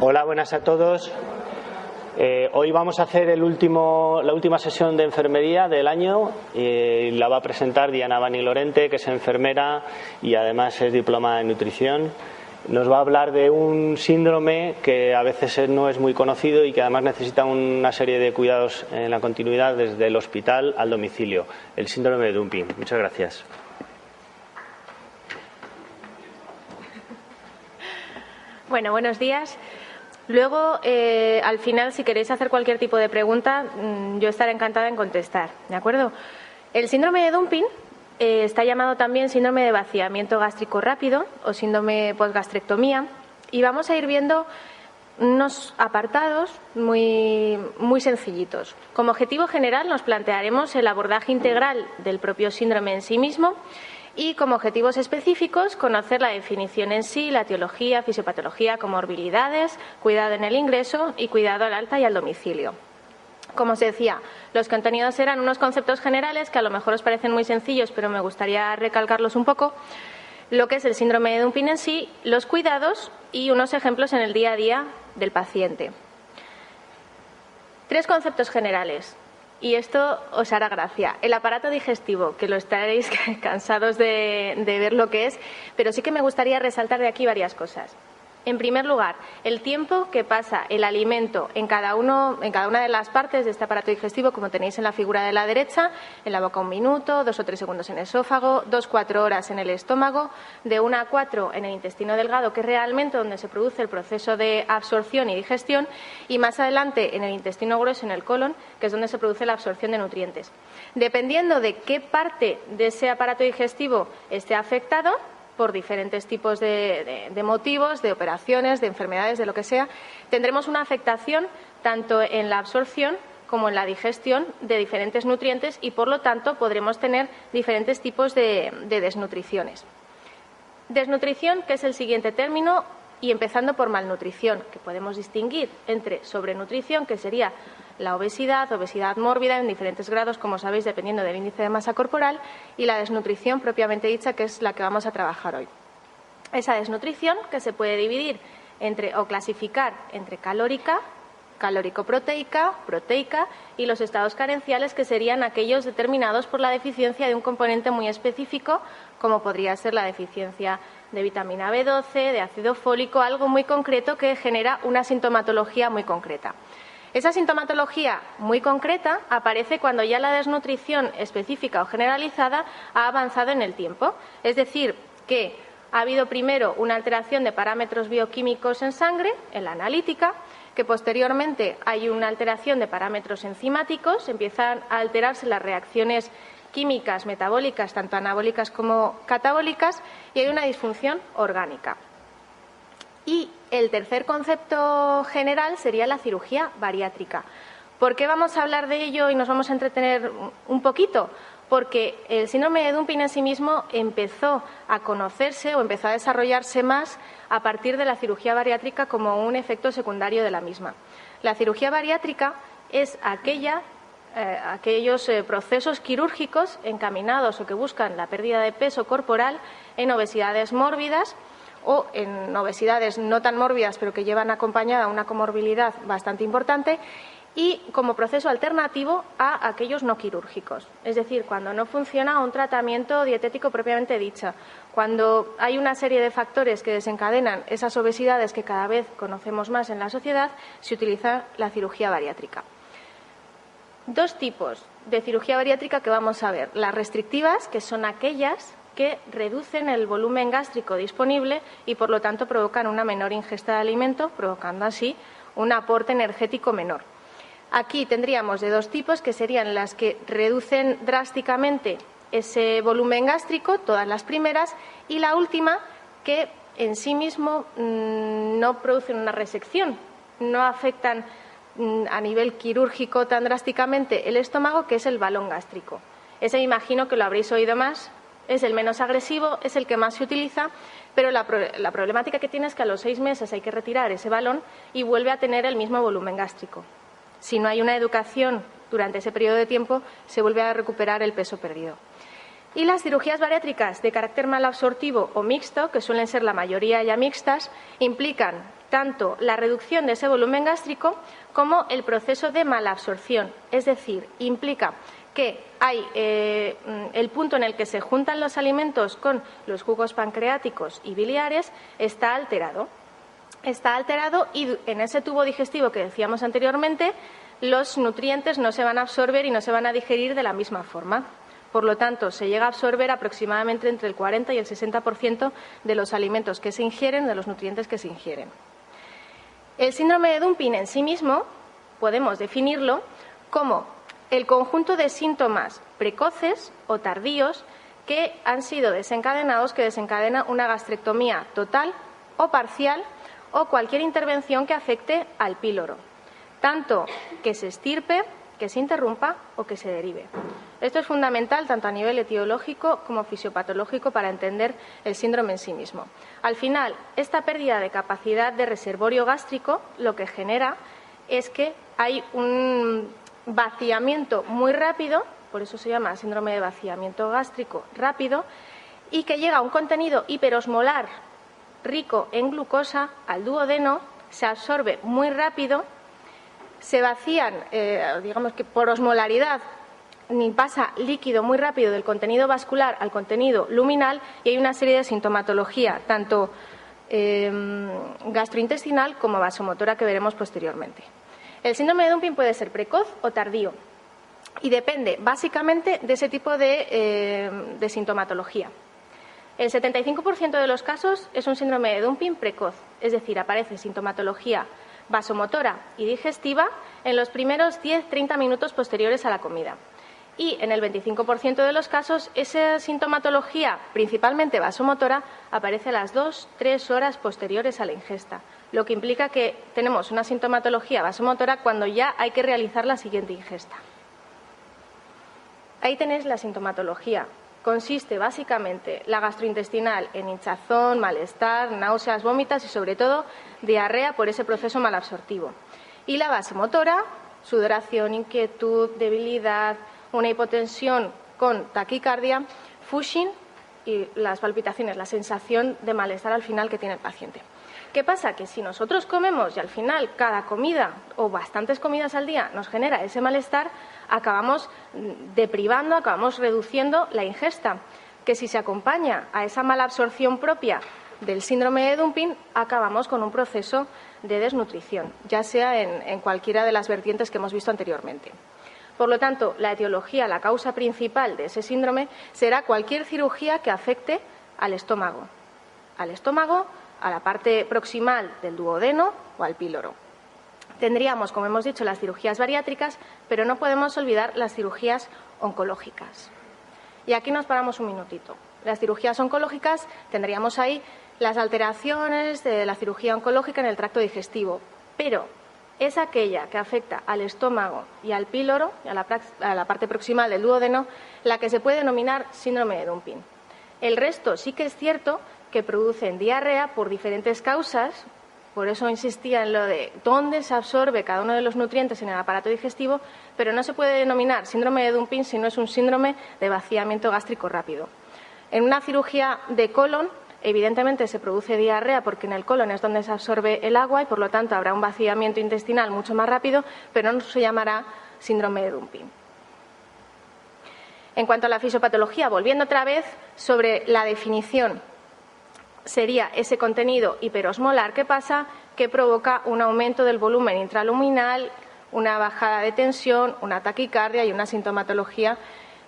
Hola, buenas a todos. Hoy vamos a hacer la última sesión de enfermería del año y la va a presentar Diana Bani Lorente, que es enfermera y además es diplomada en nutrición. Nos va a hablar de un síndrome que a veces no es muy conocido y que además necesita una serie de cuidados en la continuidad desde el hospital al domicilio, el síndrome de Dumping. Muchas gracias. Bueno, buenos días. Luego, al final, si queréis hacer cualquier tipo de pregunta, yo estaré encantada en contestar, ¿de acuerdo? El síndrome de Dumping está llamado también síndrome de vaciamiento gástrico rápido o síndrome postgastrectomía, y vamos a ir viendo unos apartados muy sencillitos. Como objetivo general nos plantearemos el abordaje integral del propio síndrome en sí mismo y como objetivos específicos conocer la definición en sí, la etiología, fisiopatología, comorbilidades, cuidado en el ingreso y cuidado al alta y al domicilio. Como os decía, los contenidos eran unos conceptos generales que a lo mejor os parecen muy sencillos, pero me gustaría recalcarlos un poco. Lo que es el síndrome de Dumping en sí, los cuidados y unos ejemplos en el día a día del paciente. 3 conceptos generales. Y esto os hará gracia. El aparato digestivo, que lo estaréis cansados de ver lo que es, pero sí que me gustaría resaltar de aquí varias cosas. En primer lugar, el tiempo que pasa el alimento en cada una de las partes de este aparato digestivo, como tenéis en la figura de la derecha, en la boca 1 minuto, 2 o 3 segundos en el esófago, 2-4 horas en el estómago, de 1 a 4 en el intestino delgado, que es realmente donde se produce el proceso de absorción y digestión, y más adelante en el intestino grueso, en el colon, que es donde se produce la absorción de nutrientes. Dependiendo de qué parte de ese aparato digestivo esté afectado, por diferentes tipos de motivos, de operaciones, de enfermedades, de lo que sea, tendremos una afectación tanto en la absorción como en la digestión de diferentes nutrientes y, por lo tanto, podremos tener diferentes tipos de desnutriciones. Desnutrición, que es el siguiente término, y empezando por malnutrición, que podemos distinguir entre sobrenutrición, que sería la obesidad mórbida en diferentes grados, como sabéis, dependiendo del índice de masa corporal, y la desnutrición propiamente dicha, que es la que vamos a trabajar hoy. Esa desnutrición, que se puede dividir o clasificar entre calórica, calórico-proteica, proteica, y los estados carenciales, que serían aquellos determinados por la deficiencia de un componente muy específico, como podría ser la deficiencia de vitamina B12, de ácido fólico, algo muy concreto que genera una sintomatología muy concreta. Esa sintomatología muy concreta aparece cuando ya la desnutrición específica o generalizada ha avanzado en el tiempo. Es decir, que ha habido primero una alteración de parámetros bioquímicos en sangre, en la analítica, que posteriormente hay una alteración de parámetros enzimáticos, empiezan a alterarse las reacciones químicas, metabólicas, tanto anabólicas como catabólicas, y hay una disfunción orgánica. Y el tercer concepto general sería la cirugía bariátrica. ¿Por qué vamos a hablar de ello y nos vamos a entretener un poquito? Porque el síndrome de Dumping en sí mismo empezó a conocerse o empezó a desarrollarse más a partir de la cirugía bariátrica como un efecto secundario de la misma. La cirugía bariátrica es aquellos procesos quirúrgicos encaminados o que buscan la pérdida de peso corporal en obesidades mórbidas o en obesidades no tan mórbidas, pero que llevan acompañada una comorbilidad bastante importante, y como proceso alternativo a aquellos no quirúrgicos. Es decir, cuando no funciona un tratamiento dietético propiamente dicho, cuando hay una serie de factores que desencadenan esas obesidades que cada vez conocemos más en la sociedad, se utiliza la cirugía bariátrica. 2 tipos de cirugía bariátrica que vamos a ver. Las restrictivas, que son aquellas que reducen el volumen gástrico disponible y, por lo tanto, provocan una menor ingesta de alimento, provocando así un aporte energético menor. Aquí tendríamos de 2 tipos, que serían las que reducen drásticamente ese volumen gástrico, todas las primeras, y la última, que en sí mismo no producen una resección, no afectan a nivel quirúrgico tan drásticamente el estómago, que es el balón gástrico. Ese me imagino que lo habréis oído más. Es el menos agresivo, es el que más se utiliza, pero la problemática que tiene es que a los 6 meses hay que retirar ese balón y vuelve a tener el mismo volumen gástrico. Si no hay una educación durante ese periodo de tiempo, se vuelve a recuperar el peso perdido. Y las cirugías bariátricas de carácter malabsortivo o mixto, que suelen ser la mayoría ya mixtas, implican tanto la reducción de ese volumen gástrico como el proceso de malabsorción. Es decir, implica que hay el punto en el que se juntan los alimentos con los jugos pancreáticos y biliares está alterado. Está alterado y en ese tubo digestivo que decíamos anteriormente, los nutrientes no se van a absorber y no se van a digerir de la misma forma. Por lo tanto, se llega a absorber aproximadamente entre el 40 y el 60% de los alimentos que se ingieren, de los nutrientes que se ingieren. El síndrome de Dumping en sí mismo podemos definirlo como el conjunto de síntomas precoces o tardíos que han sido desencadenados, que desencadena una gastrectomía total o parcial o cualquier intervención que afecte al píloro, tanto que se extirpe, que se interrumpa o que se derive. Esto es fundamental tanto a nivel etiológico como fisiopatológico para entender el síndrome en sí mismo. Al final, esta pérdida de capacidad de reservorio gástrico lo que genera es que hay un vaciamiento muy rápido, por eso se llama síndrome de vaciamiento gástrico rápido, y que llega a un contenido hiperosmolar rico en glucosa al duodeno, se absorbe muy rápido, se vacían, digamos que por osmolaridad, ni pasa líquido muy rápido del contenido vascular al contenido luminal y hay una serie de sintomatología, tanto gastrointestinal como vasomotora que veremos posteriormente. El síndrome de Dumping puede ser precoz o tardío y depende básicamente de ese tipo de sintomatología. El 75% de los casos es un síndrome de Dumping precoz, es decir, aparece sintomatología vasomotora y digestiva en los primeros 10-30 minutos posteriores a la comida. Y en el 25% de los casos, esa sintomatología, principalmente vasomotora, aparece a las 2-3 horas posteriores a la ingesta, lo que implica que tenemos una sintomatología vasomotora cuando ya hay que realizar la siguiente ingesta. Ahí tenéis la sintomatología. Consiste básicamente la gastrointestinal en hinchazón, malestar, náuseas, vómitas y sobre todo diarrea por ese proceso malabsortivo. Y la vasomotora, sudoración, inquietud, debilidad, una hipotensión con taquicardia, Fushing y las palpitaciones, la sensación de malestar al final que tiene el paciente. ¿Qué pasa? Que si nosotros comemos y al final cada comida o bastantes comidas al día nos genera ese malestar, acabamos deprivando, acabamos reduciendo la ingesta, que si se acompaña a esa mala absorción propia del síndrome de Dumping, acabamos con un proceso de desnutrición, ya sea en cualquiera de las vertientes que hemos visto anteriormente. Por lo tanto, la etiología, la causa principal de ese síndrome será cualquier cirugía que afecte al estómago, a la parte proximal del duodeno o al píloro. Tendríamos, como hemos dicho, las cirugías bariátricas, pero no podemos olvidar las cirugías oncológicas. Y aquí nos paramos un minutito. Las cirugías oncológicas tendríamos ahí las alteraciones de la cirugía oncológica en el tracto digestivo, pero es aquella que afecta al estómago y al píloro, a la parte proximal del duodeno, la que se puede denominar síndrome de Dumping. El resto sí que es cierto que producen diarrea por diferentes causas, por eso insistía en lo de dónde se absorbe cada uno de los nutrientes en el aparato digestivo, pero no se puede denominar síndrome de Dumping si no es un síndrome de vaciamiento gástrico rápido. En una cirugía de colon, evidentemente se produce diarrea porque en el colon es donde se absorbe el agua y por lo tanto habrá un vaciamiento intestinal mucho más rápido, pero no se llamará síndrome de Dumping. En cuanto a la fisiopatología, volviendo otra vez sobre la definición, sería ese contenido hiperosmolar que pasa, que provoca un aumento del volumen intraluminal, una bajada de tensión, una taquicardia y una sintomatología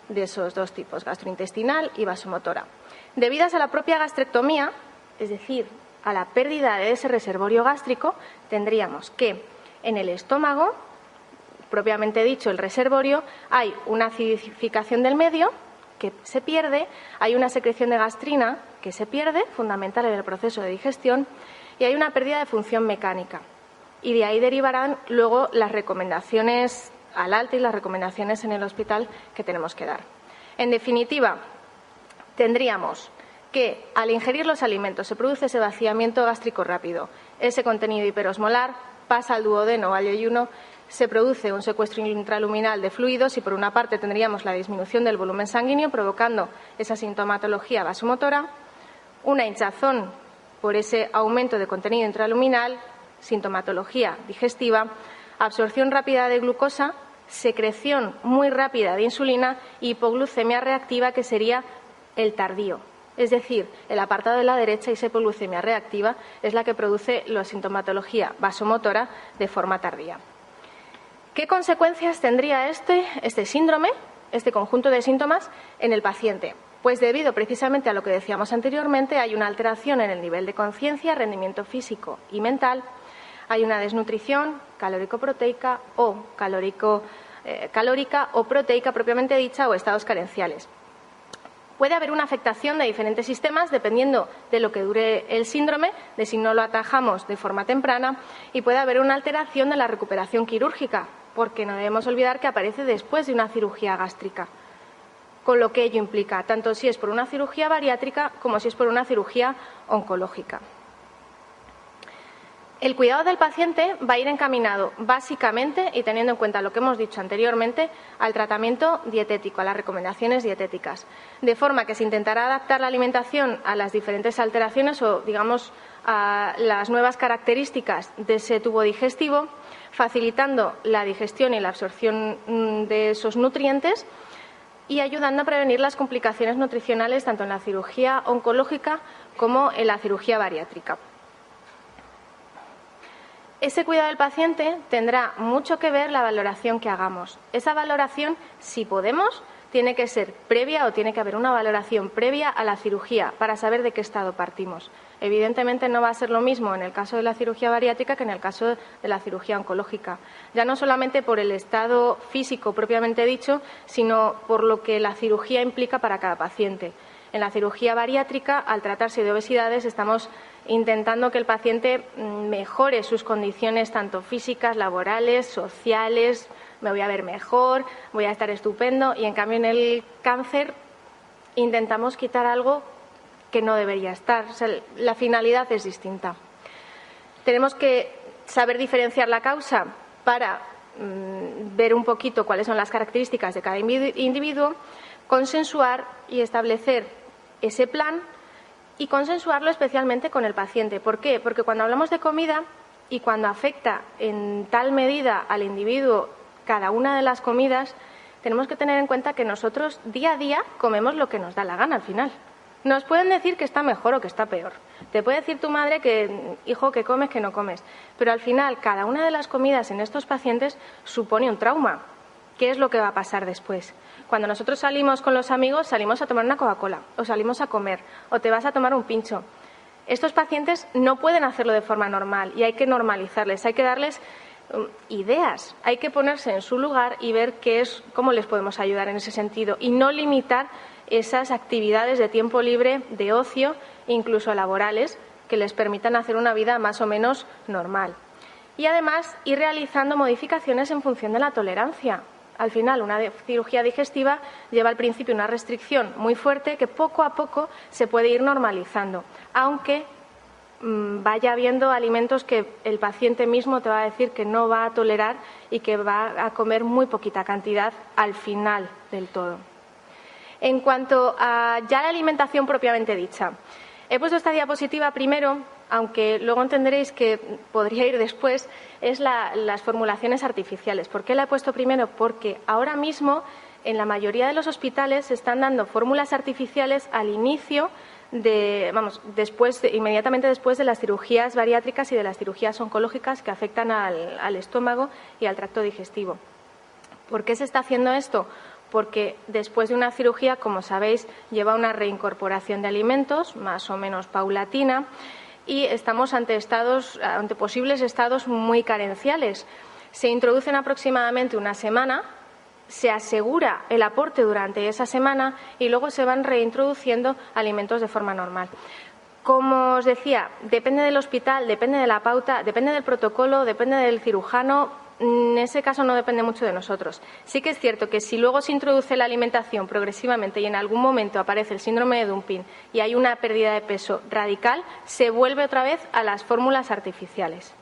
de esos dos tipos, gastrointestinal y vasomotora. Debidas a la propia gastrectomía, es decir, a la pérdida de ese reservorio gástrico, tendríamos que en el estómago, propiamente dicho el reservorio, hay una acidificación del medio que se pierde, hay una secreción de gastrina que se pierde, fundamental en el proceso de digestión, y hay una pérdida de función mecánica. Y de ahí derivarán luego las recomendaciones al alta y las recomendaciones en el hospital que tenemos que dar. En definitiva, tendríamos que al ingerir los alimentos se produce ese vaciamiento gástrico rápido, ese contenido hiperosmolar pasa al duodeno o al yeyuno, se produce un secuestro intraluminal de fluidos y, por una parte, tendríamos la disminución del volumen sanguíneo, provocando esa sintomatología vasomotora, una hinchazón por ese aumento de contenido intraluminal, sintomatología digestiva, absorción rápida de glucosa, secreción muy rápida de insulina y hipoglucemia reactiva, que sería el tardío. Es decir, el apartado de la derecha, esa hipoglucemia reactiva, es la que produce la sintomatología vasomotora de forma tardía. ¿Qué consecuencias tendría este síndrome, este conjunto de síntomas, en el paciente? Pues debido precisamente a lo que decíamos anteriormente, hay una alteración en el nivel de conciencia, rendimiento físico y mental, hay una desnutrición calórico-proteica o calórica o proteica propiamente dicha, o estados carenciales. Puede haber una afectación de diferentes sistemas dependiendo de lo que dure el síndrome, de si no lo atajamos de forma temprana, y puede haber una alteración de la recuperación quirúrgica, porque no debemos olvidar que aparece después de una cirugía gástrica, con lo que ello implica, tanto si es por una cirugía bariátrica como si es por una cirugía oncológica. El cuidado del paciente va a ir encaminado básicamente, y teniendo en cuenta lo que hemos dicho anteriormente, al tratamiento dietético, a las recomendaciones dietéticas, de forma que se intentará adaptar la alimentación a las diferentes alteraciones o, digamos, a las nuevas características de ese tubo digestivo, facilitando la digestión y la absorción de esos nutrientes y ayudando a prevenir las complicaciones nutricionales tanto en la cirugía oncológica como en la cirugía bariátrica. Ese cuidado del paciente tendrá mucho que ver la valoración que hagamos. Esa valoración, si podemos, tiene que ser previa o tiene que haber una valoración previa a la cirugía para saber de qué estado partimos. Evidentemente no va a ser lo mismo en el caso de la cirugía bariátrica que en el caso de la cirugía oncológica. Ya no solamente por el estado físico propiamente dicho, sino por lo que la cirugía implica para cada paciente. En la cirugía bariátrica, al tratarse de obesidades, estamos intentando que el paciente mejore sus condiciones tanto físicas, laborales, sociales, me voy a ver mejor, voy a estar estupendo, y en cambio en el cáncer intentamos quitar algo que no debería estar. O sea, la finalidad es distinta. Tenemos que saber diferenciar la causa para ver un poquito cuáles son las características de cada individuo, consensuar y establecer ese plan y consensuarlo especialmente con el paciente. ¿Por qué? Porque cuando hablamos de comida y cuando afecta en tal medida al individuo cada una de las comidas, tenemos que tener en cuenta que nosotros día a día comemos lo que nos da la gana al final. Nos pueden decir que está mejor o que está peor. Te puede decir tu madre que, hijo, que comes, que no comes. Pero al final, cada una de las comidas en estos pacientes supone un trauma. ¿Qué es lo que va a pasar después? Cuando nosotros salimos con los amigos, salimos a tomar una Coca-Cola, o salimos a comer, o te vas a tomar un pincho. Estos pacientes no pueden hacerlo de forma normal y hay que normalizarles, hay que darles ideas, hay que ponerse en su lugar y ver cómo les podemos ayudar en ese sentido y no limitar esas actividades de tiempo libre, de ocio, incluso laborales, que les permitan hacer una vida más o menos normal. Y además ir realizando modificaciones en función de la tolerancia. Al final, una cirugía digestiva lleva al principio una restricción muy fuerte que poco a poco se puede ir normalizando, aunque vaya habiendo alimentos que el paciente mismo te va a decir que no va a tolerar y que va a comer muy poquita cantidad al final del todo. En cuanto a ya la alimentación propiamente dicha, he puesto esta diapositiva primero, aunque luego entenderéis que podría ir después, es las formulaciones artificiales. ¿Por qué la he puesto primero? Porque ahora mismo en la mayoría de los hospitales se están dando fórmulas artificiales al inicio inmediatamente después de las cirugías bariátricas y de las cirugías oncológicas que afectan al estómago y al tracto digestivo. ¿Por qué se está haciendo esto? Porque después de una cirugía, como sabéis, lleva una reincorporación de alimentos más o menos paulatina y estamos ante posibles estados muy carenciales. Se introducen aproximadamente una semana, se asegura el aporte durante esa semana y luego se van reintroduciendo alimentos de forma normal. Como os decía, depende del hospital, depende de la pauta, depende del protocolo, depende del cirujano. En ese caso no depende mucho de nosotros. Sí que es cierto que si luego se introduce la alimentación progresivamente y en algún momento aparece el síndrome de Dumping y hay una pérdida de peso radical, se vuelve otra vez a las fórmulas artificiales.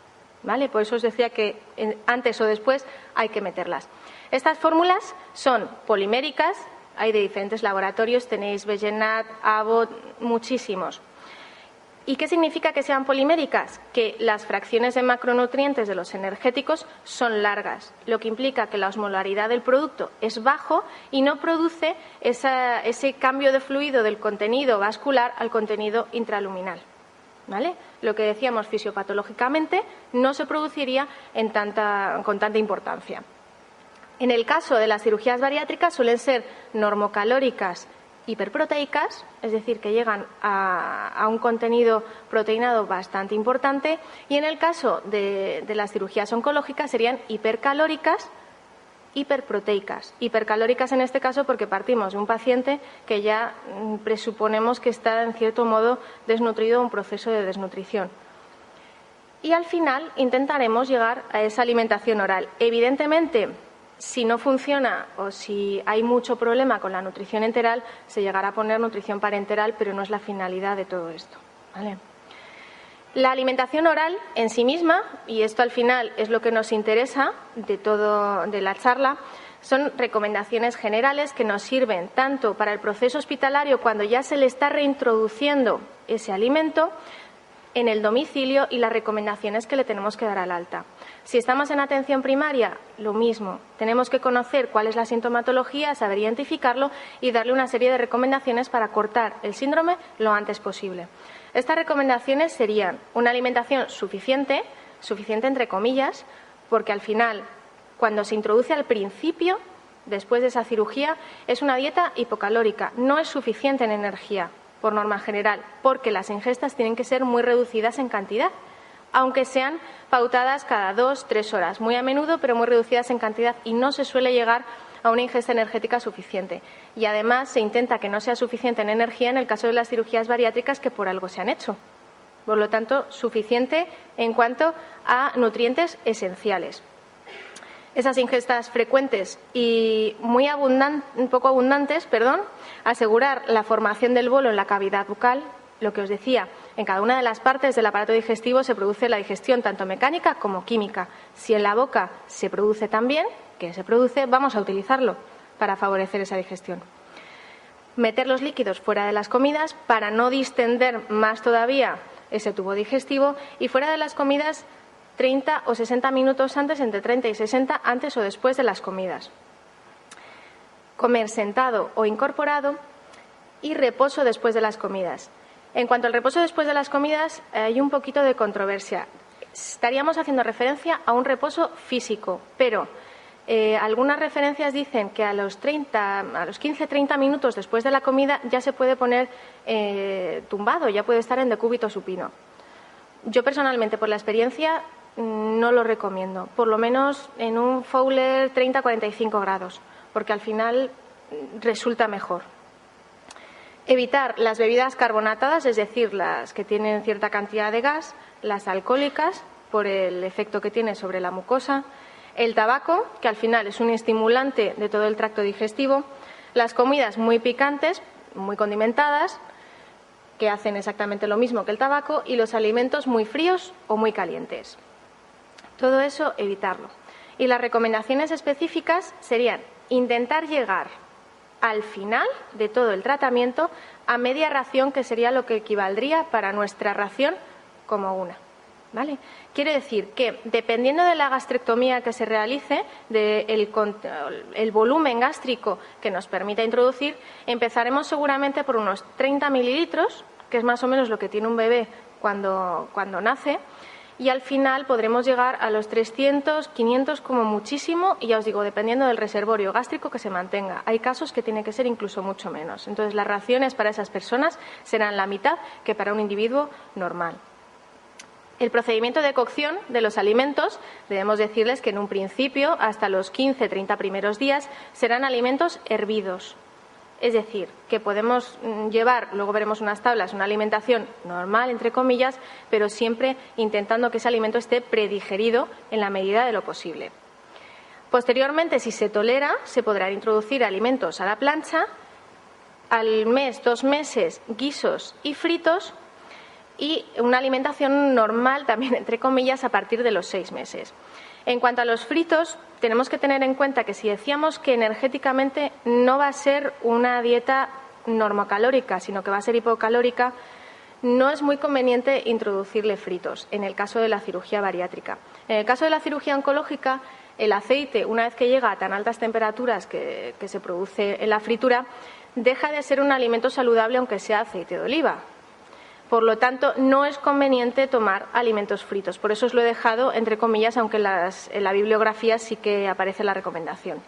¿vale? Por eso os decía que antes o después hay que meterlas. Estas fórmulas son poliméricas, hay de diferentes laboratorios, tenéis Begenat, Abbott, muchísimos. ¿Y qué significa que sean poliméricas? Que las fracciones de macronutrientes de los energéticos son largas, lo que implica que la osmolaridad del producto es bajo y no produce ese cambio de fluido del contenido vascular al contenido intraluminal, ¿vale? Lo que decíamos fisiopatológicamente no se produciría con tanta importancia. En el caso de las cirugías bariátricas suelen ser normocalóricas hiperproteicas, es decir, que llegan a un contenido proteinado bastante importante, y en el caso de las cirugías oncológicas serían hipercalóricas, hiperproteicas. Hipercalóricas en este caso porque partimos de un paciente que ya presuponemos que está en cierto modo desnutrido, un proceso de desnutrición. Y al final intentaremos llegar a esa alimentación oral. Evidentemente, si no funciona o si hay mucho problema con la nutrición enteral, se llegará a poner nutrición parenteral, pero no es la finalidad de todo esto, ¿vale? La alimentación oral en sí misma, y esto al final es lo que nos interesa de la charla, son recomendaciones generales que nos sirven tanto para el proceso hospitalario cuando ya se le está reintroduciendo ese alimento en el domicilio y las recomendaciones que le tenemos que dar al alta. Si estamos en atención primaria, lo mismo. Tenemos que conocer cuál es la sintomatología, saber identificarlo y darle una serie de recomendaciones para cortar el síndrome lo antes posible. Estas recomendaciones serían una alimentación suficiente entre comillas, porque al final, cuando se introduce al principio, después de esa cirugía, es una dieta hipocalórica. No es suficiente en energía, por norma general, porque las ingestas tienen que ser muy reducidas en cantidad, aunque sean pautadas cada 2-3 horas, muy a menudo, pero muy reducidas en cantidad, y no se suele llegar a una ingesta energética suficiente. Y además se intenta que no sea suficiente en energía en el caso de las cirugías bariátricas que por algo se han hecho. Por lo tanto, suficiente en cuanto a nutrientes esenciales. Esas ingestas frecuentes y poco abundantes, asegurar la formación del bolo en la cavidad bucal. Lo que os decía, en cada una de las partes del aparato digestivo se produce la digestión tanto mecánica como química. Si en la boca se produce también, vamos a utilizarlo para favorecer esa digestión. Meter los líquidos fuera de las comidas para no distender más todavía ese tubo digestivo, y fuera de las comidas 30 o 60 minutos antes, entre 30 y 60, antes o después de las comidas. Comer sentado o incorporado y reposo después de las comidas. En cuanto al reposo después de las comidas, hay un poquito de controversia. Estaríamos haciendo referencia a un reposo físico, pero algunas referencias dicen que a los 15-30 minutos después de la comida ya se puede poner tumbado, ya puede estar en decúbito supino. Yo personalmente, por la experiencia, no lo recomiendo, por lo menos en un Fowler 30-45 grados, porque al final resulta mejor. Evitar las bebidas carbonatadas, es decir, las que tienen cierta cantidad de gas, las alcohólicas, por el efecto que tiene sobre la mucosa, el tabaco, que al final es un estimulante de todo el tracto digestivo, las comidas muy picantes, muy condimentadas, que hacen exactamente lo mismo que el tabaco, y los alimentos muy fríos o muy calientes. Todo eso, evitarlo. Y las recomendaciones específicas serían intentar llegar al final de todo el tratamiento a media ración, que sería lo que equivaldría para nuestra ración como una, ¿vale? Quiere decir que, dependiendo de la gastrectomía que se realice, del volumen gástrico que nos permita introducir, empezaremos seguramente por unos 30 mililitros, que es más o menos lo que tiene un bebé cuando nace, y al final podremos llegar a los 300, 500 como muchísimo, y ya os digo, dependiendo del reservorio gástrico que se mantenga. Hay casos que tiene que ser incluso mucho menos. Entonces, las raciones para esas personas serán la mitad que para un individuo normal. El procedimiento de cocción de los alimentos, debemos decirles que en un principio, hasta los 15-30 primeros días, serán alimentos hervidos. Es decir, que podemos llevar, luego veremos unas tablas, una alimentación normal, entre comillas, pero siempre intentando que ese alimento esté predigerido en la medida de lo posible. Posteriormente, si se tolera, se podrán introducir alimentos a la plancha, al mes, 2 meses, guisos y fritos, y una alimentación normal, también entre comillas, a partir de los 6 meses. En cuanto a los fritos, tenemos que tener en cuenta que si decíamos que energéticamente no va a ser una dieta normocalórica, sino que va a ser hipocalórica, no es muy conveniente introducirle fritos en el caso de la cirugía bariátrica. En el caso de la cirugía oncológica, el aceite, una vez que llega a tan altas temperaturas que se produce en la fritura, deja de ser un alimento saludable aunque sea aceite de oliva. Por lo tanto, no es conveniente tomar alimentos fritos. Por eso os lo he dejado entre comillas, aunque en la bibliografía sí que aparece la recomendación.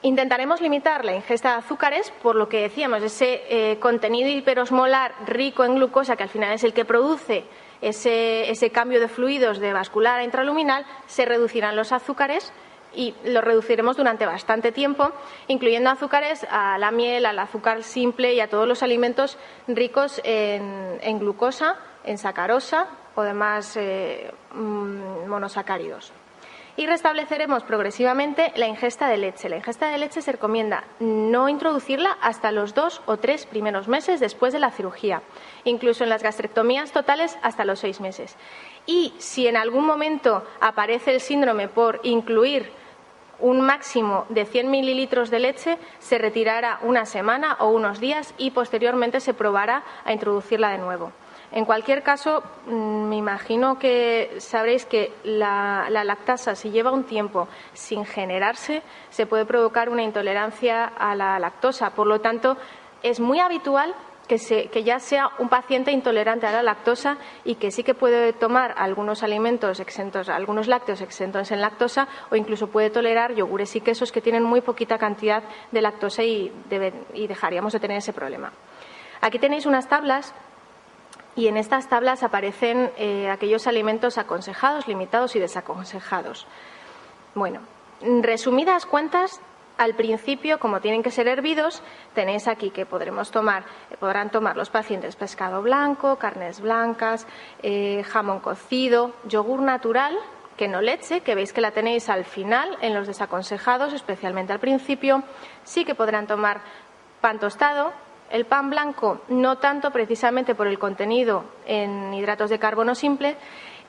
Intentaremos limitar la ingesta de azúcares, por lo que decíamos, ese contenido hiperosmolar rico en glucosa, que al final es el que produce ese cambio de fluidos de vascular a intraluminal, se reducirán los azúcares y los reduciremos durante bastante tiempo, incluyendo azúcares a la miel, al azúcar simple y a todos los alimentos ricos en glucosa, en sacarosa o demás monosacáridos. Y restableceremos progresivamente la ingesta de leche. La ingesta de leche se recomienda no introducirla hasta los 2 o 3 primeros meses después de la cirugía, incluso en las gastrectomías totales hasta los 6 meses. Y si en algún momento aparece el síndrome por incluir un máximo de 100 mililitros de leche, se retirará una semana o unos días y posteriormente se probará a introducirla de nuevo. En cualquier caso, me imagino que sabréis que la lactasa, si lleva un tiempo sin generarse, se puede provocar una intolerancia a la lactosa. Por lo tanto, es muy habitual que ya sea un paciente intolerante a la lactosa y que sí que puede tomar algunos alimentos exentos, algunos lácteos exentos en lactosa, o incluso puede tolerar yogures y quesos que tienen muy poquita cantidad de lactosa y dejaríamos de tener ese problema. Aquí tenéis unas tablas. Y en estas tablas aparecen aquellos alimentos aconsejados, limitados y desaconsejados. Bueno, resumidas cuentas, al principio, como tienen que ser hervidos, tenéis aquí que podrán tomar los pacientes pescado blanco, carnes blancas, jamón cocido, yogur natural, que no leche, que veis que la tenéis al final en los desaconsejados, especialmente al principio. Sí que podrán tomar pan tostado. El pan blanco no tanto, precisamente por el contenido en hidratos de carbono simple,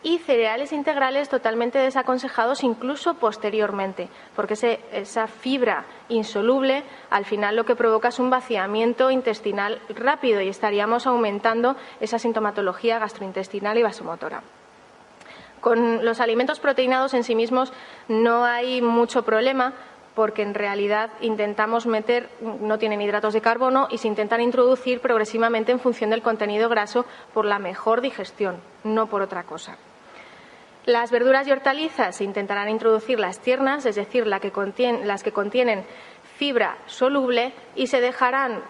y cereales integrales totalmente desaconsejados incluso posteriormente, porque esa fibra insoluble al final lo que provoca es un vaciamiento intestinal rápido y estaríamos aumentando esa sintomatología gastrointestinal y vasomotora. Con los alimentos proteinados en sí mismos no hay mucho problema, porque en realidad intentamos no tienen hidratos de carbono y se intentan introducir progresivamente en función del contenido graso por la mejor digestión, no por otra cosa. Las verduras y hortalizas se intentarán introducir las tiernas, es decir, las que contienen fibra soluble, y se dejarán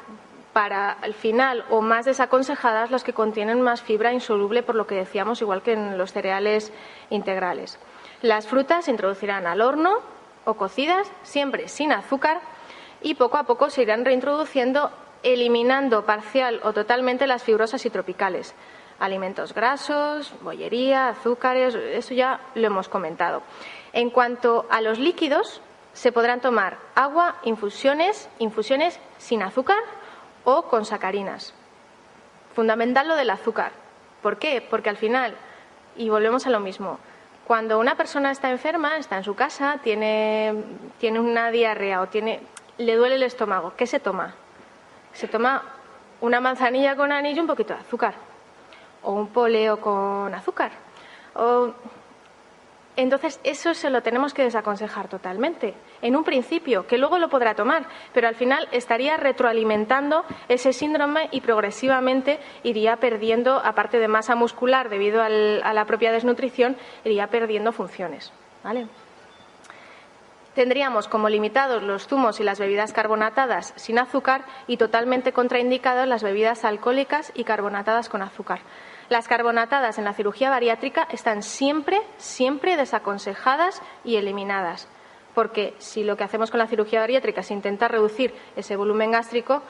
para el final o más desaconsejadas las que contienen más fibra insoluble, por lo que decíamos, igual que en los cereales integrales. Las frutas se introducirán al horno o cocidas, siempre sin azúcar, y poco a poco se irán reintroduciendo, eliminando parcial o totalmente las fibrosas y tropicales. Alimentos grasos, bollería, azúcares, eso ya lo hemos comentado. En cuanto a los líquidos, se podrán tomar agua, infusiones sin azúcar o con sacarinas. Fundamental lo del azúcar. ¿Por qué? Porque al final, y volvemos a lo mismo, cuando una persona está enferma, está en su casa, tiene una diarrea o le duele el estómago, ¿qué se toma? Se toma una manzanilla con anís y un poquito de azúcar, o un poleo con azúcar. Entonces, eso se lo tenemos que desaconsejar totalmente. En un principio, que luego lo podrá tomar, pero al final estaría retroalimentando ese síndrome y progresivamente iría perdiendo, aparte de masa muscular debido a la propia desnutrición, iría perdiendo funciones, ¿vale? Tendríamos como limitados los zumos y las bebidas carbonatadas sin azúcar y totalmente contraindicadas las bebidas alcohólicas y carbonatadas con azúcar. Las carbonatadas en la cirugía bariátrica están siempre desaconsejadas y eliminadas, porque si lo que hacemos con la cirugía bariátrica es intentar reducir ese volumen gástrico,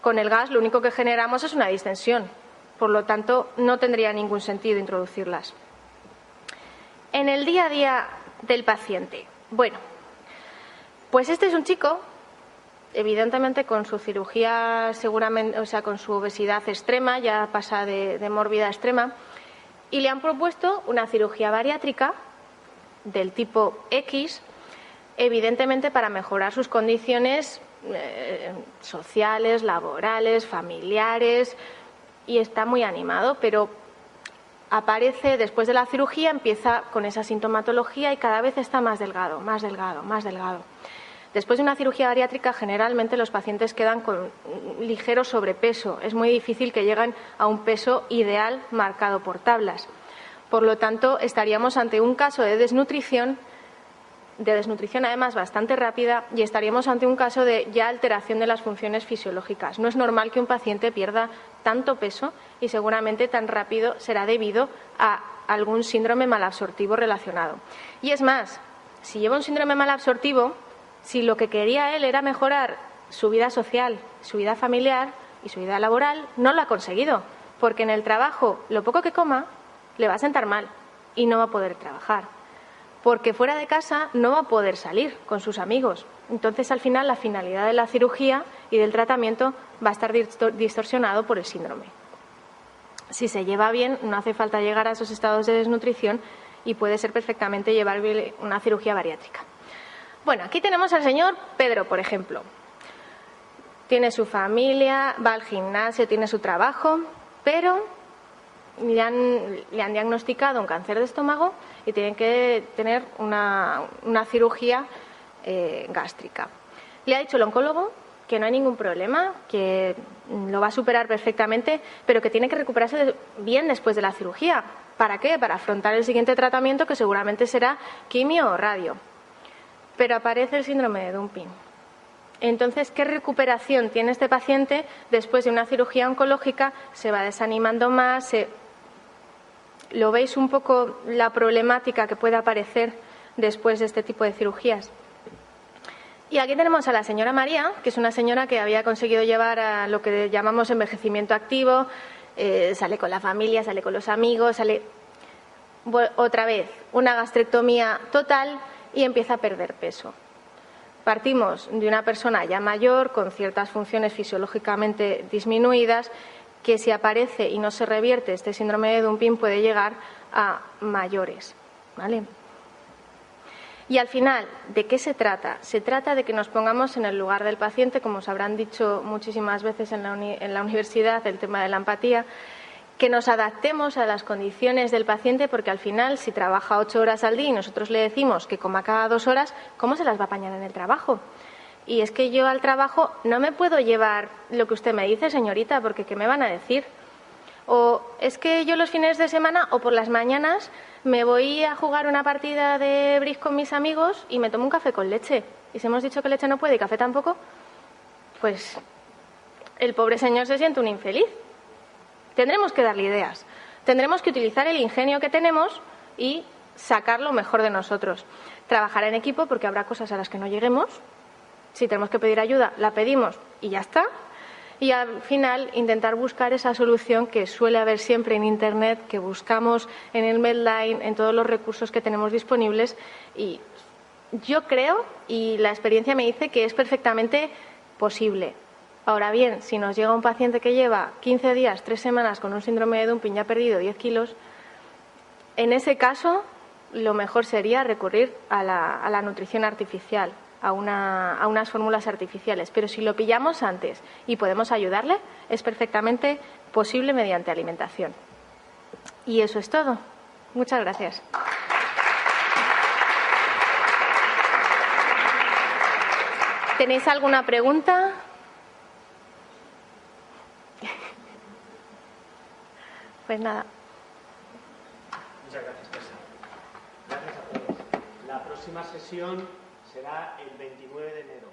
con el gas lo único que generamos es una distensión. Por lo tanto, no tendría ningún sentido introducirlas. En el día a día del paciente. Bueno, pues este es un chico evidentemente con su cirugía seguramente, o sea, con su obesidad extrema, ya pasa de mórbida a extrema, y le han propuesto una cirugía bariátrica del tipo X, evidentemente para mejorar sus condiciones sociales, laborales, familiares, y está muy animado, pero aparece después de la cirugía, empieza con esa sintomatología y cada vez está más delgado, más delgado, más delgado. Después de una cirugía bariátrica, generalmente los pacientes quedan con ligero sobrepeso. Es muy difícil que lleguen a un peso ideal marcado por tablas. Por lo tanto, estaríamos ante un caso de desnutrición además bastante rápida, y estaríamos ante un caso de ya alteración de las funciones fisiológicas. No es normal que un paciente pierda tanto peso y seguramente tan rápido será debido a algún síndrome malabsortivo relacionado. Y es más, si lleva un síndrome malabsortivo, si lo que quería él era mejorar su vida social, su vida familiar y su vida laboral, no lo ha conseguido, porque en el trabajo lo poco que coma le va a sentar mal y no va a poder trabajar. Porque fuera de casa no va a poder salir con sus amigos. Entonces, al final, la finalidad de la cirugía y del tratamiento va a estar distorsionado por el síndrome. Si se lleva bien, no hace falta llegar a esos estados de desnutrición y puede ser perfectamente llevar una cirugía bariátrica. Bueno, aquí tenemos al señor Pedro, por ejemplo. Tiene su familia, va al gimnasio, tiene su trabajo, pero le han diagnosticado un cáncer de estómago y tienen que tener una cirugía gástrica. Le ha dicho el oncólogo que no hay ningún problema, que lo va a superar perfectamente, pero que tiene que recuperarse bien después de la cirugía. ¿Para qué? Para afrontar el siguiente tratamiento, que seguramente será quimio o radio. Pero aparece el síndrome de dumping. Entonces, ¿qué recuperación tiene este paciente después de una cirugía oncológica? Se va desanimando más. ¿Lo veis un poco la problemática que puede aparecer después de este tipo de cirugías? Y aquí tenemos a la señora María, que es una señora que había conseguido llevar a lo que llamamos envejecimiento activo, sale con la familia, sale con los amigos, sale otra vez una gastrectomía total y empieza a perder peso. Partimos de una persona ya mayor, con ciertas funciones fisiológicamente disminuidas, que si aparece y no se revierte este síndrome de dumping puede llegar a mayores, ¿vale? Y al final, ¿de qué se trata? Se trata de que nos pongamos en el lugar del paciente, como os habrán dicho muchísimas veces en la universidad, el tema de la empatía, que nos adaptemos a las condiciones del paciente, porque al final, si trabaja 8 horas al día y nosotros le decimos que coma cada 2 horas, ¿cómo se las va a apañar en el trabajo? Y es que yo al trabajo no me puedo llevar lo que usted me dice, señorita, porque ¿qué me van a decir? O es que yo los fines de semana o por las mañanas me voy a jugar una partida de bridge con mis amigos y me tomo un café con leche. Y si hemos dicho que leche no puede y café tampoco, pues el pobre señor se siente un infeliz. Tendremos que darle ideas. Tendremos que utilizar el ingenio que tenemos y sacar lo mejor de nosotros. Trabajar en equipo, porque habrá cosas a las que no lleguemos. Si tenemos que pedir ayuda, la pedimos y ya está. Y al final intentar buscar esa solución que suele haber siempre en Internet, que buscamos en el Medline, en todos los recursos que tenemos disponibles. Y yo creo, y la experiencia me dice, que es perfectamente posible. Ahora bien, si nos llega un paciente que lleva 15 días, 3 semanas con un síndrome de dumping y ha perdido 10 kilos, en ese caso lo mejor sería recurrir a la nutrición artificial, a unas fórmulas artificiales. Pero si lo pillamos antes y podemos ayudarle, es perfectamente posible mediante alimentación. Y eso es todo. Muchas gracias. ¿Tenéis alguna pregunta? Pues nada. Muchas gracias, Teresa. Gracias a todos. La próxima sesión será el 29 de enero.